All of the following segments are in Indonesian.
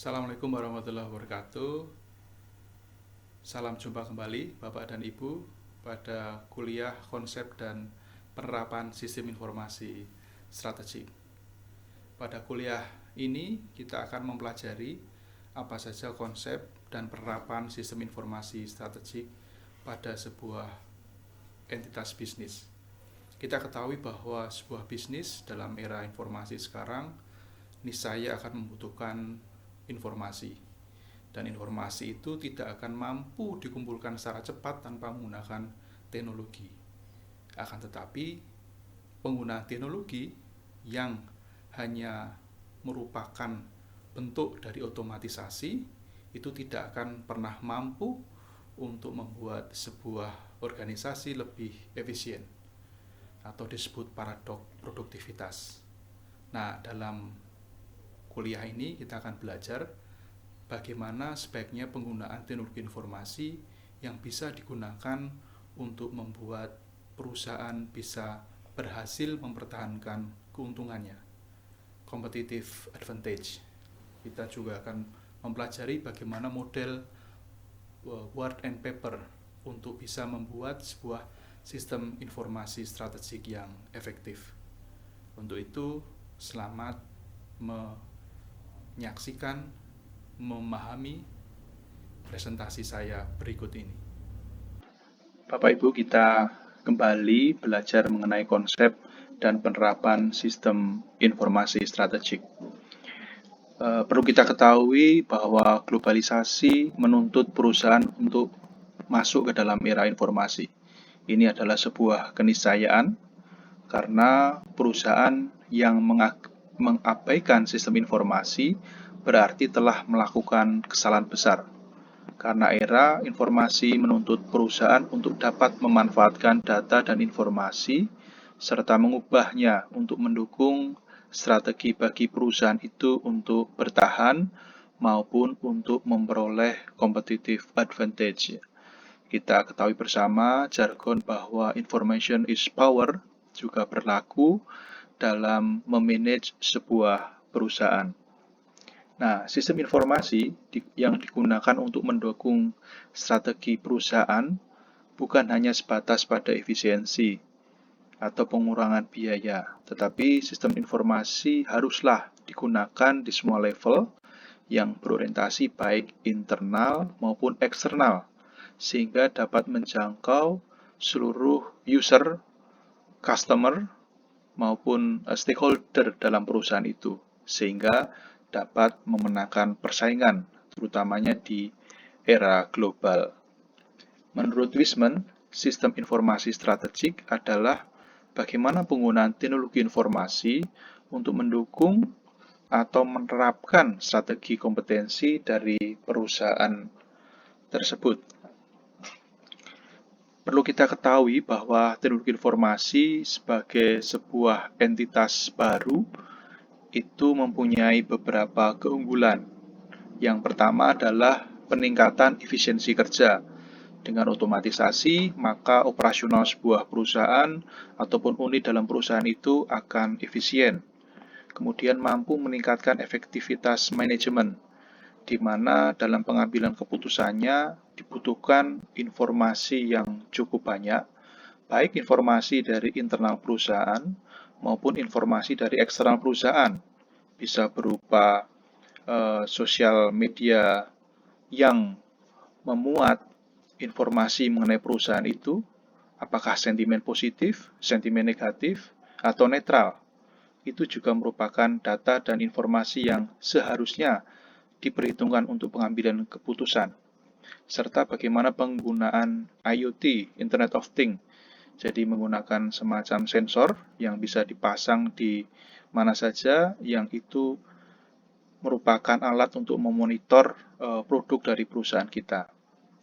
Assalamualaikum warahmatullahi wabarakatuh. Salam jumpa kembali Bapak dan Ibu pada kuliah konsep dan penerapan sistem informasi strategik. Pada kuliah ini kita akan mempelajari apa saja konsep dan penerapan sistem informasi strategik pada sebuah entitas bisnis. Kita ketahui bahwa sebuah bisnis dalam era informasi sekarang niscaya akan membutuhkan informasi, dan informasi itu tidak akan mampu dikumpulkan secara cepat tanpa menggunakan teknologi. Akan tetapi, penggunaan teknologi yang hanya merupakan bentuk dari otomatisasi itu tidak akan pernah mampu untuk membuat sebuah organisasi lebih efisien, atau disebut paradok produktivitas. Nah, dalam kuliah ini kita akan belajar bagaimana sebaiknya penggunaan teknologi informasi yang bisa digunakan untuk membuat perusahaan bisa berhasil mempertahankan keuntungannya, competitive advantage. Kita juga akan mempelajari bagaimana model word and paper untuk bisa membuat sebuah sistem informasi strategik yang efektif. Untuk itu, selamat menyaksikan, memahami presentasi saya berikut ini. Bapak Ibu, kita kembali belajar mengenai konsep dan penerapan sistem informasi strategik. Perlu kita ketahui bahwa globalisasi menuntut perusahaan untuk masuk ke dalam era informasi. Ini adalah sebuah keniscayaan karena perusahaan yang mengabaikan sistem informasi berarti telah melakukan kesalahan besar. Karena era informasi menuntut perusahaan untuk dapat memanfaatkan data dan informasi serta mengubahnya untuk mendukung strategi bagi perusahaan itu untuk bertahan maupun untuk memperoleh competitive advantage. Kita ketahui bersama jargon bahwa information is power juga berlaku dalam memanage sebuah perusahaan. Nah, sistem informasi yang digunakan untuk mendukung strategi perusahaan bukan hanya sebatas pada efisiensi atau pengurangan biaya, tetapi sistem informasi haruslah digunakan di semua level yang berorientasi baik internal maupun eksternal, sehingga dapat menjangkau seluruh user, customer, maupun stakeholder dalam perusahaan itu, sehingga dapat memenangkan persaingan, terutamanya di era global. Menurut Wiseman, sistem informasi strategik adalah bagaimana penggunaan teknologi informasi untuk mendukung atau menerapkan strategi kompetensi dari perusahaan tersebut. Perlu kita ketahui bahwa teknologi informasi sebagai sebuah entitas baru itu mempunyai beberapa keunggulan. Yang pertama adalah peningkatan efisiensi kerja. Dengan otomatisasi, maka operasional sebuah perusahaan ataupun unit dalam perusahaan itu akan efisien. Kemudian mampu meningkatkan efektivitas manajemen, di mana dalam pengambilan keputusannya dibutuhkan informasi yang cukup banyak, baik informasi dari internal perusahaan maupun informasi dari eksternal perusahaan. Bisa berupa sosial media yang memuat informasi mengenai perusahaan itu, apakah sentimen positif, sentimen negatif, atau netral. Itu juga merupakan data dan informasi yang seharusnya diperhitungkan untuk pengambilan keputusan, serta bagaimana penggunaan IoT, Internet of Things, jadi menggunakan semacam sensor yang bisa dipasang di mana saja, yang itu merupakan alat untuk memonitor produk dari perusahaan kita.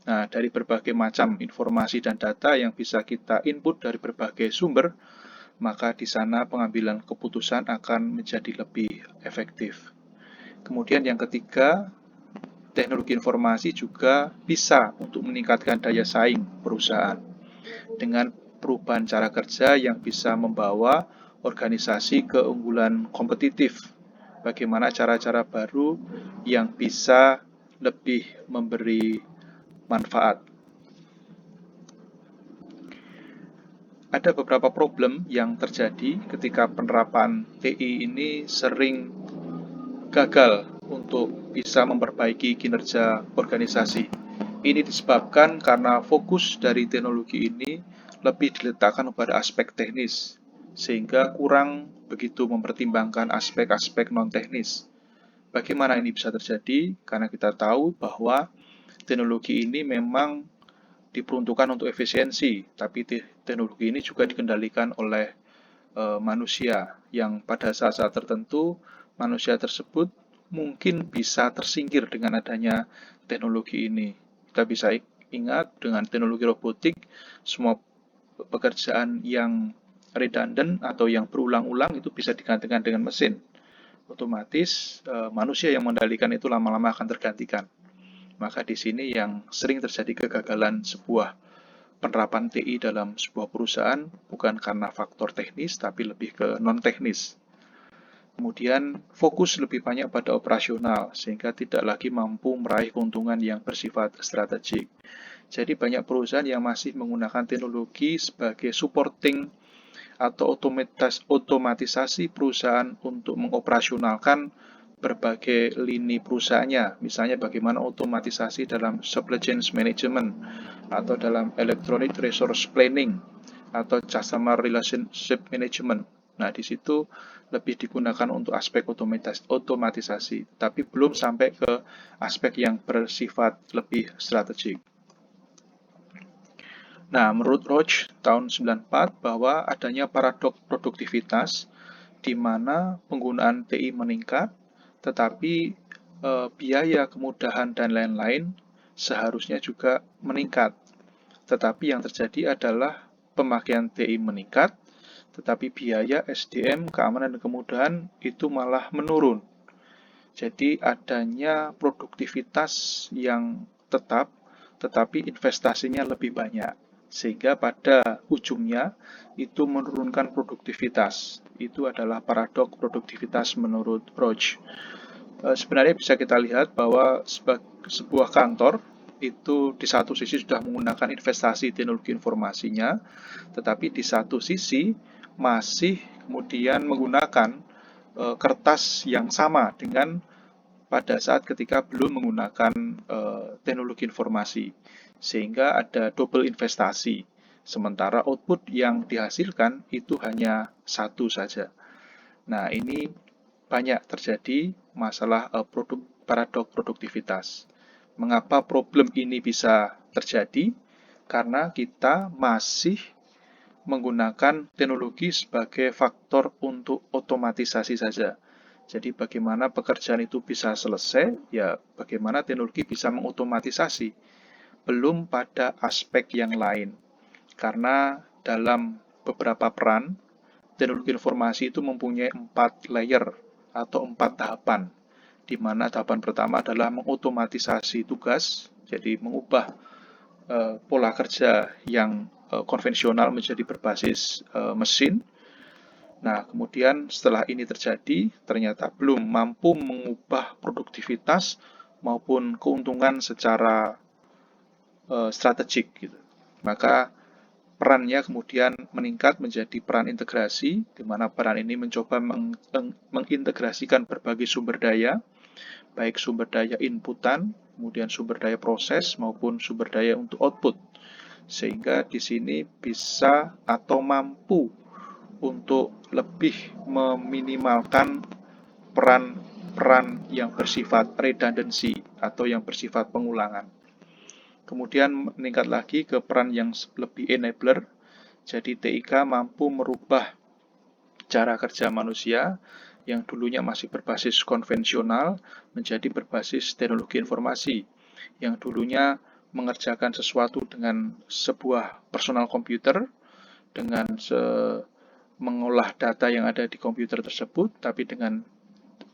Nah, dari berbagai macam informasi dan data yang bisa kita input dari berbagai sumber, maka di sana pengambilan keputusan akan menjadi lebih efektif. Kemudian yang ketiga, teknologi informasi juga bisa untuk meningkatkan daya saing perusahaan dengan perubahan cara kerja yang bisa membawa organisasi keunggulan kompetitif bagaimana cara-cara baru yang bisa lebih memberi manfaat. Ada beberapa problem yang terjadi ketika penerapan TI ini sering gagal untuk bisa memperbaiki kinerja organisasi. Ini disebabkan karena fokus dari teknologi ini lebih diletakkan pada aspek teknis, sehingga kurang begitu mempertimbangkan aspek-aspek non-teknis. Bagaimana ini bisa terjadi? Karena kita tahu bahwa teknologi ini memang diperuntukkan untuk efisiensi, tapi teknologi ini juga dikendalikan oleh manusia yang pada saat-saat tertentu manusia tersebut mungkin bisa tersingkir dengan adanya teknologi ini. Kita bisa ingat dengan teknologi robotik, semua pekerjaan yang redundant atau yang berulang-ulang itu bisa digantikan dengan mesin. Otomatis manusia yang mengendalikan itu lama-lama akan tergantikan. Maka di sini yang sering terjadi kegagalan sebuah penerapan TI dalam sebuah perusahaan bukan karena faktor teknis, tapi lebih ke non-teknis. Kemudian fokus lebih banyak pada operasional, sehingga tidak lagi mampu meraih keuntungan yang bersifat strategik. Jadi banyak perusahaan yang masih menggunakan teknologi sebagai supporting atau otomatisasi perusahaan untuk mengoperasionalkan berbagai lini perusahaannya, misalnya bagaimana otomatisasi dalam supply chain management atau dalam electronic resource planning atau customer relationship management. Nah, di situ lebih digunakan untuk aspek otomatisasi, tapi belum sampai ke aspek yang bersifat lebih strategik. Nah, menurut Roach tahun 94 bahwa adanya paradok produktivitas di mana penggunaan TI meningkat, tetapi biaya, kemudahan, dan lain-lain seharusnya juga meningkat. Tetapi yang terjadi adalah pemakaian TI meningkat, tetapi biaya, SDM, keamanan, dan kemudahan itu malah menurun. Jadi adanya produktivitas yang tetap, tetapi investasinya lebih banyak. Sehingga pada ujungnya itu menurunkan produktivitas. Itu adalah paradok produktivitas menurut Roach. Sebenarnya bisa kita lihat bahwa sebuah kantor itu di satu sisi sudah menggunakan investasi teknologi informasinya, tetapi di satu sisi masih kemudian menggunakan kertas yang sama dengan pada saat ketika belum menggunakan teknologi informasi, sehingga ada double investasi, sementara output yang dihasilkan itu hanya satu saja. Nah, ini banyak terjadi masalah paradok produktivitas. Mengapa problem ini bisa terjadi? Karena kita masih menggunakan teknologi sebagai faktor untuk otomatisasi saja. Jadi bagaimana pekerjaan itu bisa selesai, ya bagaimana teknologi bisa mengotomatisasi. Belum pada aspek yang lain. Karena dalam beberapa peran, teknologi informasi itu mempunyai 4 layer atau 4 tahapan. Di mana tahapan pertama adalah mengotomatisasi tugas, jadi mengubah pola kerja yang konvensional menjadi berbasis mesin. Nah, kemudian setelah ini terjadi, ternyata belum mampu mengubah produktivitas maupun keuntungan secara strategik. Gitu. Maka perannya kemudian meningkat menjadi peran integrasi, di mana peran ini mencoba mengintegrasikan berbagai sumber daya, baik sumber daya inputan, kemudian sumber daya proses, maupun sumber daya untuk output. Sehingga di sini bisa atau mampu untuk lebih meminimalkan peran-peran yang bersifat redundancy atau yang bersifat pengulangan. Kemudian meningkat lagi ke peran yang lebih enabler, jadi TIK mampu merubah cara kerja manusia yang dulunya masih berbasis konvensional menjadi berbasis teknologi informasi, yang dulunya mengerjakan sesuatu dengan sebuah personal komputer, dengan mengolah data yang ada di komputer tersebut, tapi dengan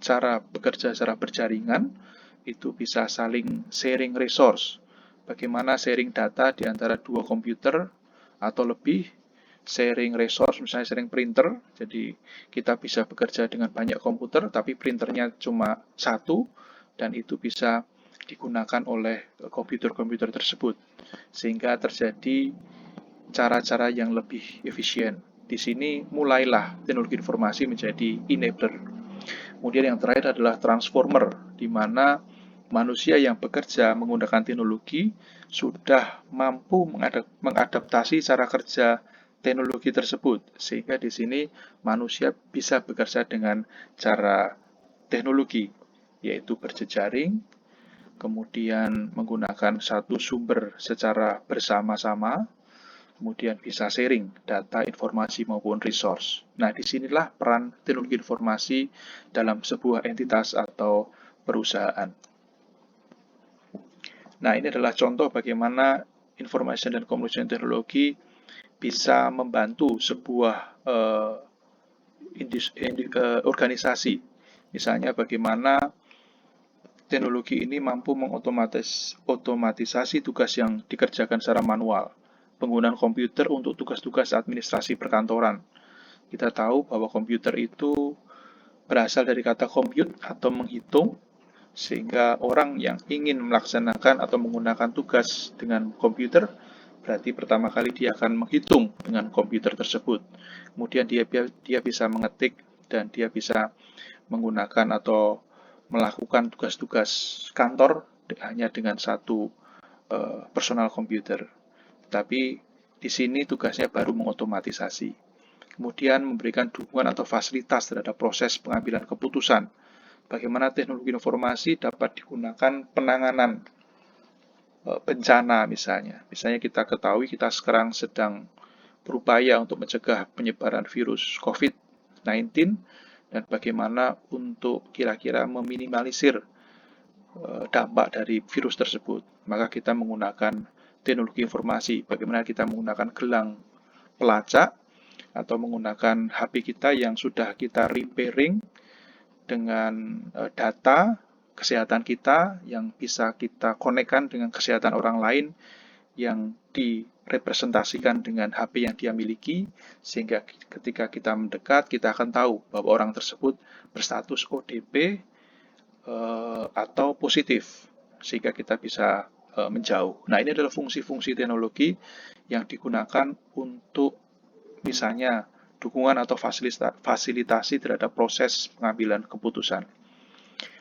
cara bekerja secara berjaringan, itu bisa saling sharing resource. Bagaimana sharing data di antara dua komputer atau lebih, sharing resource, misalnya sharing printer. Jadi kita bisa bekerja dengan banyak komputer, tapi printernya cuma satu, dan itu bisa digunakan oleh komputer-komputer tersebut. Sehingga terjadi cara-cara yang lebih efisien. Di sini mulailah teknologi informasi menjadi enabler. Kemudian yang terakhir adalah transformer, di mana manusia yang bekerja menggunakan teknologi sudah mampu mengadaptasi cara kerja teknologi tersebut, sehingga di sini manusia bisa bekerja dengan cara teknologi, yaitu berjejaring, kemudian menggunakan satu sumber secara bersama-sama, kemudian bisa sharing data, informasi, maupun resource. Nah, disinilah peran teknologi informasi dalam sebuah entitas atau perusahaan. Nah, ini adalah contoh bagaimana information dan communication technology bisa membantu sebuah organisasi. Misalnya bagaimana teknologi ini mampu mengotomatisasi tugas yang dikerjakan secara manual. Penggunaan komputer untuk tugas-tugas administrasi perkantoran. Kita tahu bahwa komputer itu berasal dari kata compute atau menghitung, sehingga orang yang ingin melaksanakan atau menggunakan tugas dengan komputer, berarti pertama kali dia akan menghitung dengan komputer tersebut. Kemudian dia bisa mengetik dan dia bisa menggunakan atau melakukan tugas-tugas kantor hanya dengan satu personal komputer. Tapi di sini tugasnya baru mengotomatisasi. Kemudian memberikan dukungan atau fasilitas terhadap proses pengambilan keputusan. Bagaimana teknologi informasi dapat digunakan penanganan bencana misalnya. Misalnya kita ketahui kita sekarang sedang berupaya untuk mencegah penyebaran virus COVID-19 dan bagaimana untuk kira-kira meminimalisir dampak dari virus tersebut. Maka kita menggunakan teknologi informasi. Bagaimana kita menggunakan gelang pelacak atau menggunakan HP kita yang sudah kita repairing dengan data kesehatan kita yang bisa kita konekkan dengan kesehatan orang lain yang direpresentasikan dengan HP yang dia miliki, sehingga ketika kita mendekat, kita akan tahu bahwa orang tersebut berstatus ODP atau positif, sehingga kita bisa menjauh. Nah, ini adalah fungsi-fungsi teknologi yang digunakan untuk misalnya dukungan atau fasilitasi terhadap proses pengambilan keputusan.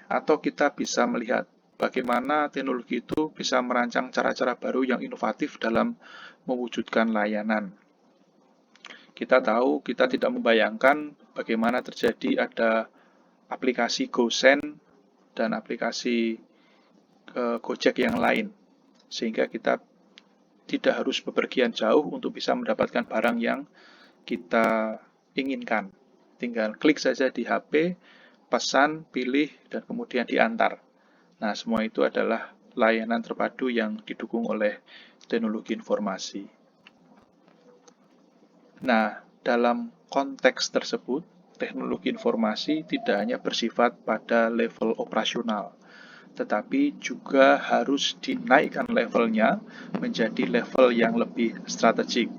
Atau kita bisa melihat bagaimana teknologi itu bisa merancang cara-cara baru yang inovatif dalam mewujudkan layanan. Kita tahu, kita tidak membayangkan bagaimana terjadi ada aplikasi GoSend dan aplikasi Gojek yang lain, sehingga kita tidak harus bepergian jauh untuk bisa mendapatkan barang yang kita inginkan. Tinggal klik saja di HP, pesan, pilih, dan kemudian diantar. Nah, semua itu adalah layanan terpadu yang didukung oleh teknologi informasi. Nah, dalam konteks tersebut, teknologi informasi tidak hanya bersifat pada level operasional, tetapi juga harus dinaikkan levelnya menjadi level yang lebih strategik.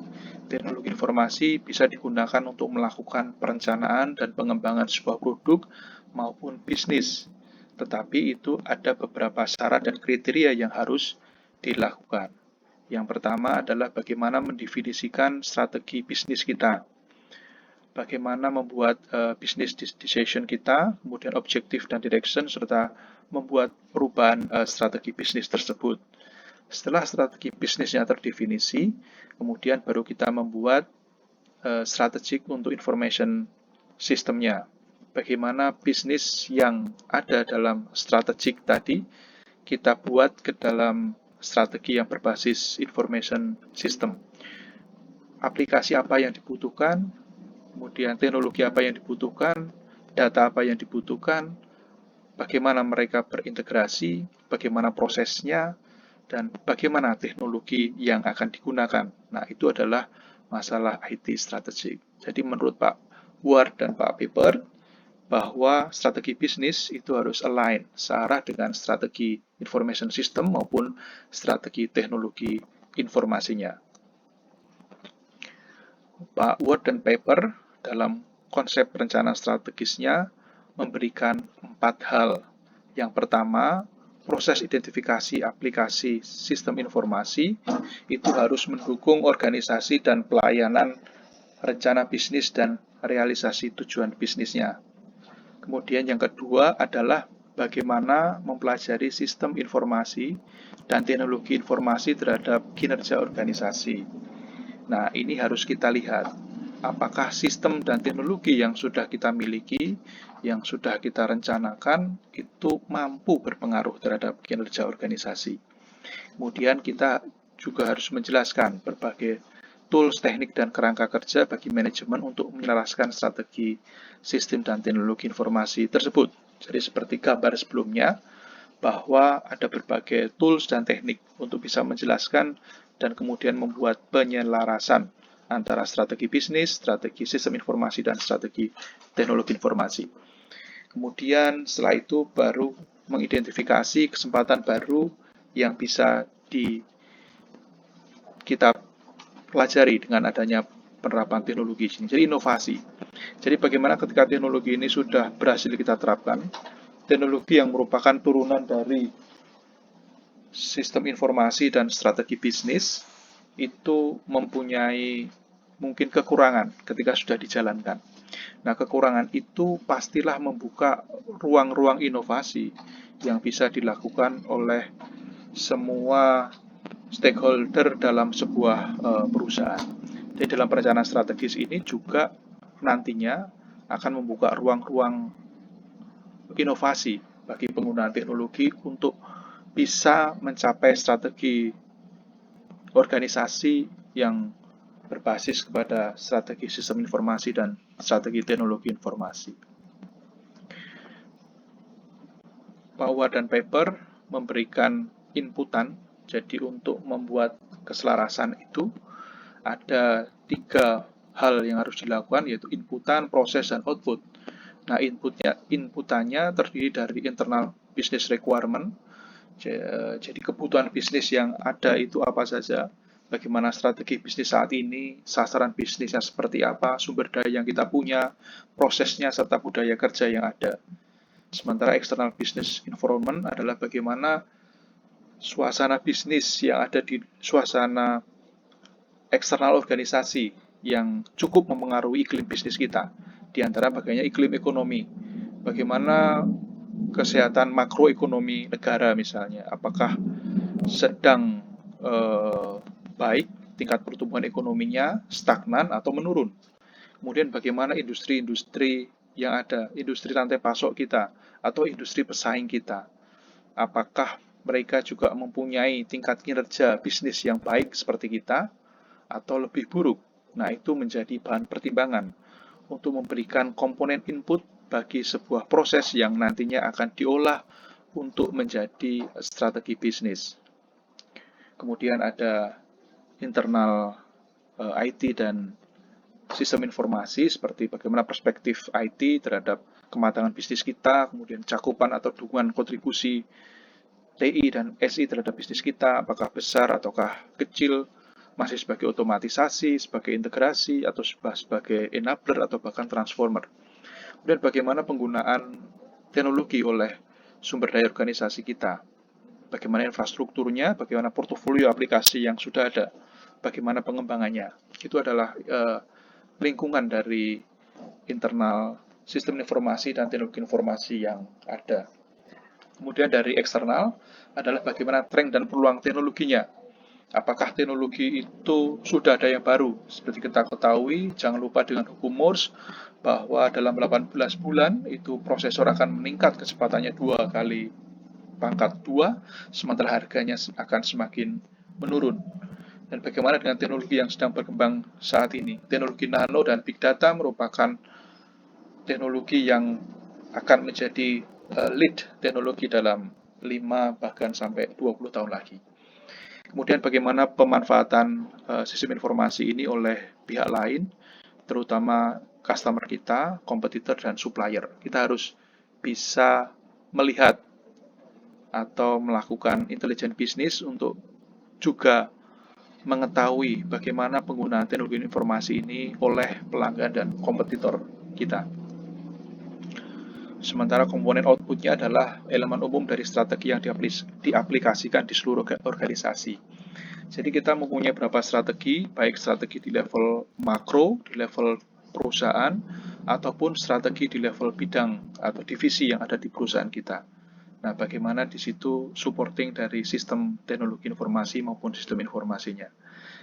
Teknologi informasi bisa digunakan untuk melakukan perencanaan dan pengembangan sebuah produk maupun bisnis. Tetapi itu ada beberapa syarat dan kriteria yang harus dilakukan. Yang pertama adalah bagaimana mendefinisikan strategi bisnis kita. Bagaimana membuat business decision kita, kemudian objektif dan direction, serta membuat perubahan strategi bisnis tersebut. Setelah strategi bisnisnya terdefinisi, kemudian baru kita membuat strategik untuk information sistemnya. Bagaimana bisnis yang ada dalam strategik tadi kita buat ke dalam strategi yang berbasis information system. Aplikasi apa yang dibutuhkan, kemudian teknologi apa yang dibutuhkan, data apa yang dibutuhkan, bagaimana mereka berintegrasi, bagaimana prosesnya, dan bagaimana teknologi yang akan digunakan. Nah, itu adalah masalah IT strategik. Jadi menurut Pak Ward dan Pak Pepper, bahwa strategi bisnis itu harus align, searah dengan strategi information system maupun strategi teknologi informasinya. Pak Word dan Paper dalam konsep rencana strategisnya memberikan 4 hal. Yang pertama, proses identifikasi aplikasi sistem informasi itu harus mendukung organisasi dan pelayanan rencana bisnis dan realisasi tujuan bisnisnya. Kemudian yang kedua adalah bagaimana mempelajari sistem informasi dan teknologi informasi terhadap kinerja organisasi. Nah, ini harus kita lihat apakah sistem dan teknologi yang sudah kita miliki, yang sudah kita rencanakan, itu mampu berpengaruh terhadap kinerja organisasi. Kemudian kita juga harus menjelaskan berbagai tools, teknik, dan kerangka kerja bagi manajemen untuk menyelaraskan strategi sistem dan teknologi informasi tersebut. Jadi seperti gambar sebelumnya, bahwa ada berbagai tools dan teknik untuk bisa menjelaskan dan kemudian membuat penyelarasan antara strategi bisnis, strategi sistem informasi, dan strategi teknologi informasi. Kemudian setelah itu baru mengidentifikasi kesempatan baru yang bisa kita pelajari dengan adanya penerapan teknologi ini. Jadi inovasi. Jadi bagaimana ketika teknologi ini sudah berhasil kita terapkan, teknologi yang merupakan turunan dari sistem informasi dan strategi bisnis itu mempunyai mungkin kekurangan ketika sudah dijalankan. Nah, kekurangan itu pastilah membuka ruang-ruang inovasi yang bisa dilakukan oleh semua stakeholder dalam sebuah perusahaan. Jadi dalam perencanaan strategis ini juga nantinya akan membuka ruang-ruang inovasi bagi penggunaan teknologi untuk bisa mencapai strategi organisasi yang berbasis kepada strategi sistem informasi dan strategi teknologi informasi. Pak Word dan Paper memberikan inputan, jadi untuk membuat keselarasan itu ada 3 hal yang harus dilakukan, yaitu inputan, proses, dan output. Nah, inputannya terdiri dari internal business requirement, jadi kebutuhan bisnis yang ada itu apa saja, bagaimana strategi bisnis saat ini, sasaran bisnisnya seperti apa, sumber daya yang kita punya, prosesnya, serta budaya kerja yang ada. Sementara external business environment adalah bagaimana suasana bisnis yang ada di suasana eksternal organisasi yang cukup mempengaruhi iklim bisnis kita. Di antara bagiannya iklim ekonomi. Bagaimana kesehatan makroekonomi negara misalnya, apakah sedang baik tingkat pertumbuhan ekonominya, stagnan atau menurun. Kemudian bagaimana industri-industri yang ada, industri rantai pasok kita atau industri pesaing kita, apakah mereka juga mempunyai tingkat kinerja bisnis yang baik seperti kita atau lebih buruk. Nah, itu menjadi bahan pertimbangan untuk memberikan komponen input bagi sebuah proses yang nantinya akan diolah untuk menjadi strategi bisnis. Kemudian ada internal IT dan sistem informasi, seperti bagaimana perspektif IT terhadap kematangan bisnis kita, kemudian cakupan atau dukungan kontribusi TI dan SI terhadap bisnis kita, apakah besar ataukah kecil, masih sebagai otomatisasi, sebagai integrasi, atau sebagai enabler, atau bahkan transformer. Kemudian bagaimana penggunaan teknologi oleh sumber daya organisasi kita, bagaimana infrastrukturnya, bagaimana portofolio aplikasi yang sudah ada, bagaimana pengembangannya. Itu adalah lingkungan dari internal sistem informasi dan teknologi informasi yang ada. Kemudian dari eksternal adalah bagaimana tren dan peluang teknologinya. Apakah teknologi itu sudah ada yang baru? Seperti kita ketahui, jangan lupa dengan hukum Morse, bahwa dalam 18 bulan itu prosesor akan meningkat kecepatannya 2 kali pangkat 2, sementara harganya akan semakin menurun. Dan bagaimana dengan teknologi yang sedang berkembang saat ini? Teknologi nano dan big data merupakan teknologi yang akan menjadi lead teknologi dalam 5 bahkan sampai 20 tahun lagi. Kemudian bagaimana pemanfaatan sistem informasi ini oleh pihak lain, terutama customer kita, kompetitor, dan supplier. Kita harus bisa melihat atau melakukan intelligent business untuk juga mengetahui bagaimana penggunaan teknologi informasi ini oleh pelanggan dan kompetitor kita. Sementara komponen outputnya adalah elemen umum dari strategi yang diaplikasikan di seluruh organisasi. Jadi kita mempunyai beberapa strategi, baik strategi di level makro, di level perusahaan, ataupun strategi di level bidang atau divisi yang ada di perusahaan kita. Nah, bagaimana di situ supporting dari sistem teknologi informasi maupun sistem informasinya.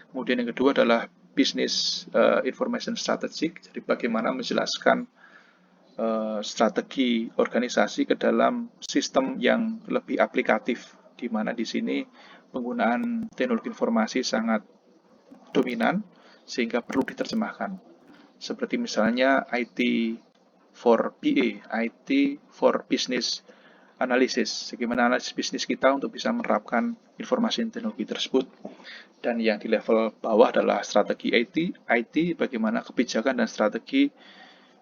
Kemudian yang kedua adalah business information strategic, jadi bagaimana menjelaskan strategi organisasi ke dalam sistem yang lebih aplikatif, di mana di sini penggunaan teknologi informasi sangat dominan sehingga perlu diterjemahkan. Seperti misalnya IT for BA, IT for Business Analysis, bagaimana analisis bisnis kita untuk bisa menerapkan informasi teknologi tersebut. Dan yang di level bawah adalah strategi IT, bagaimana kebijakan dan strategi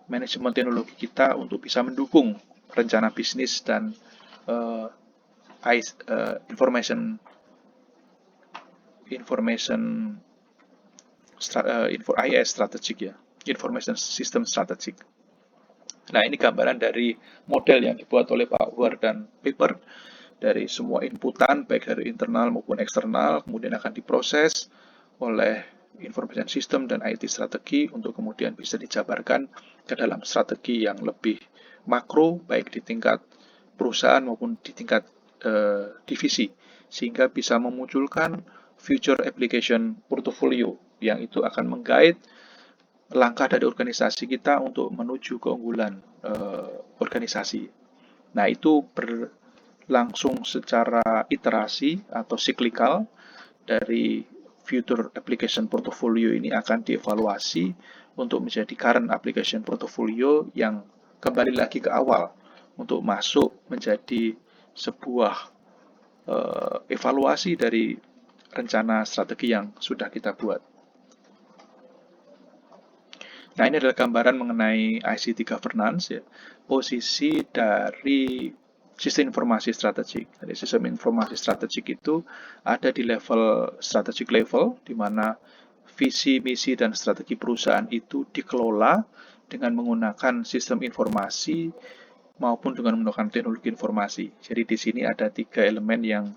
manajemen teknologi kita untuk bisa mendukung rencana bisnis dan information IS strategik ya, information system strategik. Nah, ini gambaran dari model yang dibuat oleh Pak War dan Paper dari semua inputan baik dari internal maupun eksternal, kemudian akan diproses oleh information system dan IT strategi untuk kemudian bisa dijabarkan ke dalam strategi yang lebih makro baik di tingkat perusahaan maupun di tingkat divisi, sehingga bisa memunculkan future application portfolio yang itu akan menggait langkah dari organisasi kita untuk menuju keunggulan organisasi. Nah, itu berlangsung secara iterasi atau siklikal. Dari future application portfolio ini akan dievaluasi untuk menjadi current application portfolio yang kembali lagi ke awal untuk masuk menjadi sebuah evaluasi dari rencana strategi yang sudah kita buat. Nah, ini adalah gambaran mengenai ICT governance, ya. Posisi dari sistem informasi strategik. Jadi sistem informasi strategik itu ada di level strategic level, di mana visi, misi, dan strategi perusahaan itu dikelola dengan menggunakan sistem informasi maupun dengan menggunakan teknologi informasi. Jadi di sini ada 3 elemen yang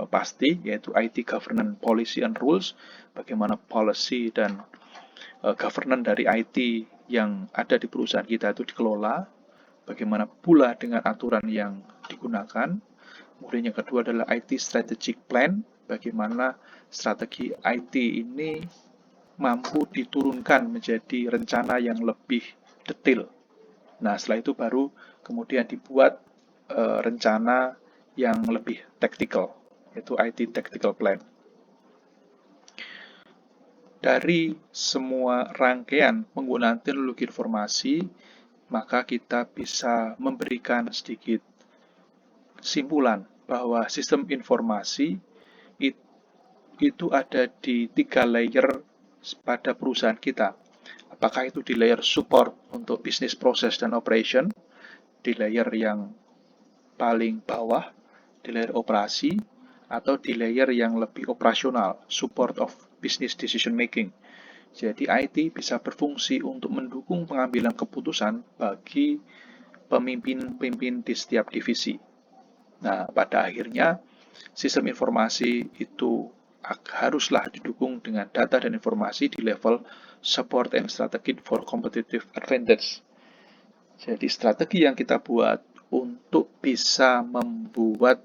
pasti, yaitu IT governance, policy and rules, bagaimana policy dan governance dari IT yang ada di perusahaan kita itu dikelola, bagaimana pula dengan aturan yang digunakan. Kemudian yang kedua adalah IT strategic plan, bagaimana strategi IT ini mampu diturunkan menjadi rencana yang lebih detail. Nah, setelah itu baru kemudian dibuat rencana yang lebih tactical, yaitu IT tactical plan. Dari semua rangkaian penggunaan teknologi informasi, maka kita bisa memberikan sedikit kesimpulan bahwa sistem informasi itu ada di 3 layer pada perusahaan kita. Apakah itu di layer support untuk business process dan operation, di layer yang paling bawah, di layer operasi, atau di layer yang lebih operasional, support of business decision making. Jadi IT bisa berfungsi untuk mendukung pengambilan keputusan bagi pemimpin-pemimpin di setiap divisi. Nah, pada akhirnya sistem informasi itu haruslah didukung dengan data dan informasi di level support and strategy for competitive advantage. Jadi strategi yang kita buat untuk bisa membuat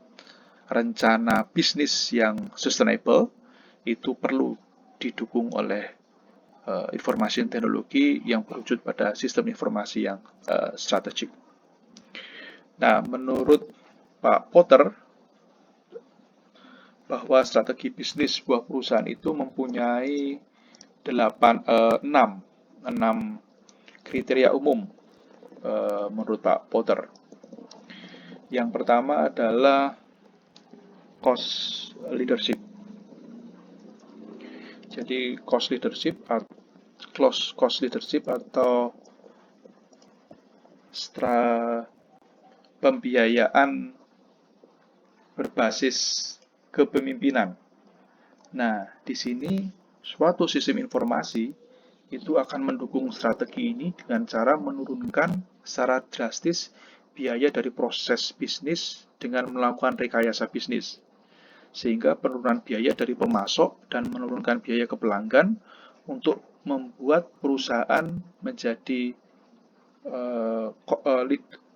rencana bisnis yang sustainable itu perlu didukung oleh informasi dan teknologi yang berwujud pada sistem informasi yang strategik. Nah, menurut Pak Potter, bahwa strategi bisnis sebuah perusahaan itu mempunyai 6 kriteria umum menurut Pak Potter. Yang pertama adalah cost leadership. Jadi cost leadership atau pembiayaan berbasis kepemimpinan. Nah, di sini suatu sistem informasi itu akan mendukung strategi ini dengan cara menurunkan secara drastis biaya dari proses bisnis dengan melakukan rekayasa bisnis. Sehingga penurunan biaya dari pemasok dan menurunkan biaya ke pelanggan untuk membuat perusahaan menjadi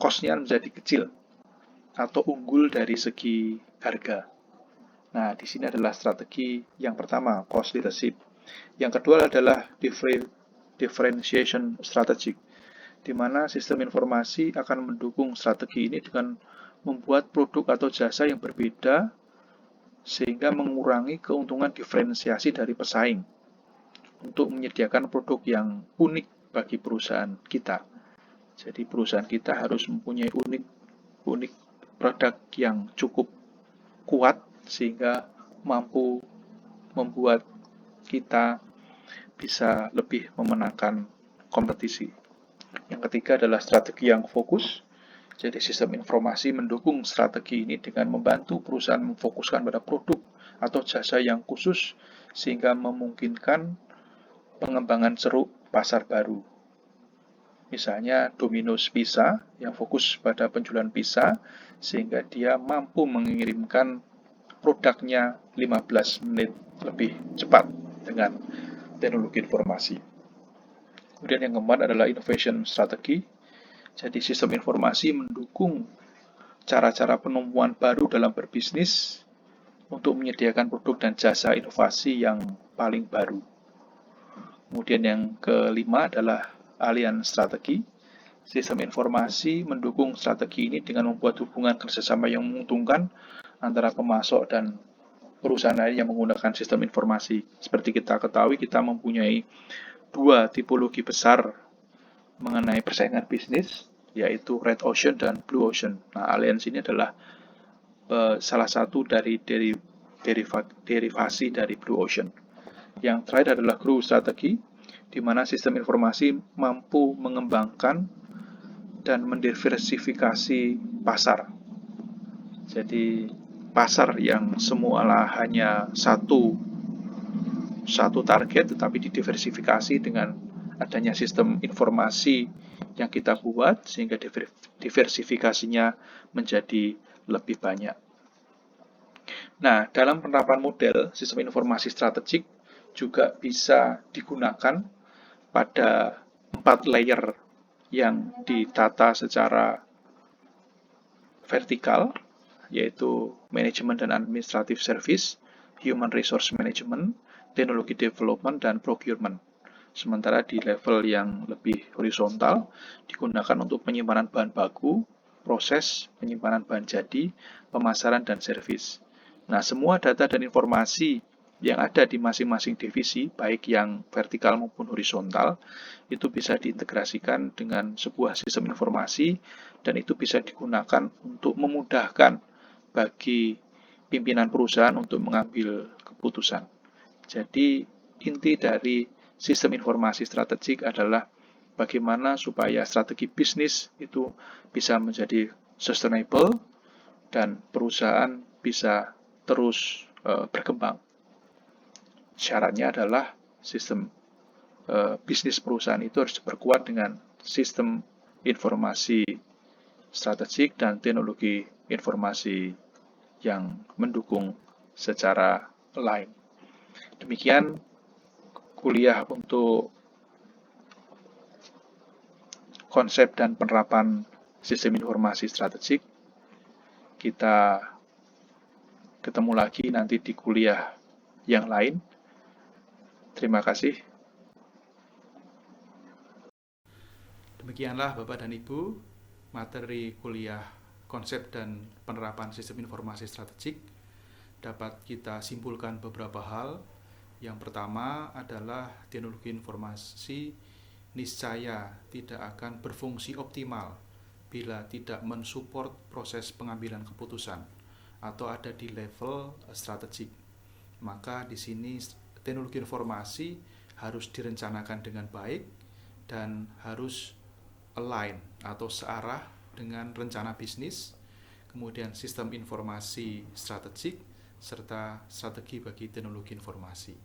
cost-nya menjadi kecil atau unggul dari segi harga. Nah, di sini adalah strategi yang pertama, cost leadership. Yang kedua adalah differentiation strategic, di mana sistem informasi akan mendukung strategi ini dengan membuat produk atau jasa yang berbeda sehingga mengurangi keuntungan diferensiasi dari pesaing untuk menyediakan produk yang unik bagi perusahaan kita. Jadi perusahaan kita harus mempunyai unik produk yang cukup kuat sehingga mampu membuat kita bisa lebih memenangkan kompetisi. Yang ketiga adalah strategi yang fokus. Jadi sistem informasi mendukung strategi ini dengan membantu perusahaan memfokuskan pada produk atau jasa yang khusus sehingga memungkinkan pengembangan ceruk pasar baru. Misalnya Domino's Pizza yang fokus pada penjualan pizza sehingga dia mampu mengirimkan produknya 15 menit lebih cepat dengan teknologi informasi. Kemudian yang keempat adalah innovation strategy. Jadi sistem informasi mendukung cara-cara penemuan baru dalam berbisnis untuk menyediakan produk dan jasa inovasi yang paling baru. Kemudian yang kelima adalah alliance strategi. Sistem informasi mendukung strategi ini dengan membuat hubungan kerjasama yang menguntungkan antara pemasok dan perusahaan lain yang menggunakan sistem informasi. Seperti kita ketahui, kita mempunyai dua tipologi besar mengenai persaingan bisnis, yaitu Red Ocean dan Blue Ocean. Nah, alliance ini adalah salah satu dari derivasi dari Blue Ocean. Yang terakhir adalah Growth Strategy, di mana sistem informasi mampu mengembangkan dan mendiversifikasi pasar. Jadi pasar yang semula hanya satu target tetapi didiversifikasi dengan adanya sistem informasi yang kita buat sehingga diversifikasinya menjadi lebih banyak. Nah, dalam penerapan model sistem informasi strategik juga bisa digunakan pada 4 layer yang ditata secara vertikal, yaitu manajemen dan administrative service, human resource management, teknologi development, dan procurement. Sementara di level yang lebih horizontal digunakan untuk penyimpanan bahan baku, proses, penyimpanan bahan jadi, pemasaran, dan servis. Nah, semua data dan informasi yang ada di masing-masing divisi, baik yang vertikal maupun horizontal, itu bisa diintegrasikan dengan sebuah sistem informasi dan itu bisa digunakan untuk memudahkan bagi pimpinan perusahaan untuk mengambil keputusan. Jadi, inti dari sistem informasi strategik adalah bagaimana supaya strategi bisnis itu bisa menjadi sustainable dan perusahaan bisa terus berkembang. Syaratnya adalah sistem bisnis perusahaan itu harus diperkuat dengan sistem informasi strategik dan teknologi informasi yang mendukung secara lain. Demikian kuliah untuk konsep dan penerapan sistem informasi strategik. Kita ketemu lagi nanti di kuliah yang lain. Terima kasih. Demikianlah Bapak dan Ibu, materi kuliah konsep dan penerapan sistem informasi strategik. Dapat kita simpulkan beberapa hal. Yang pertama adalah teknologi informasi niscaya tidak akan berfungsi optimal bila tidak mensupport proses pengambilan keputusan atau ada di level strategik. Maka di sini teknologi informasi harus direncanakan dengan baik dan harus align atau searah dengan rencana bisnis, kemudian sistem informasi strategik serta strategi bagi teknologi informasi.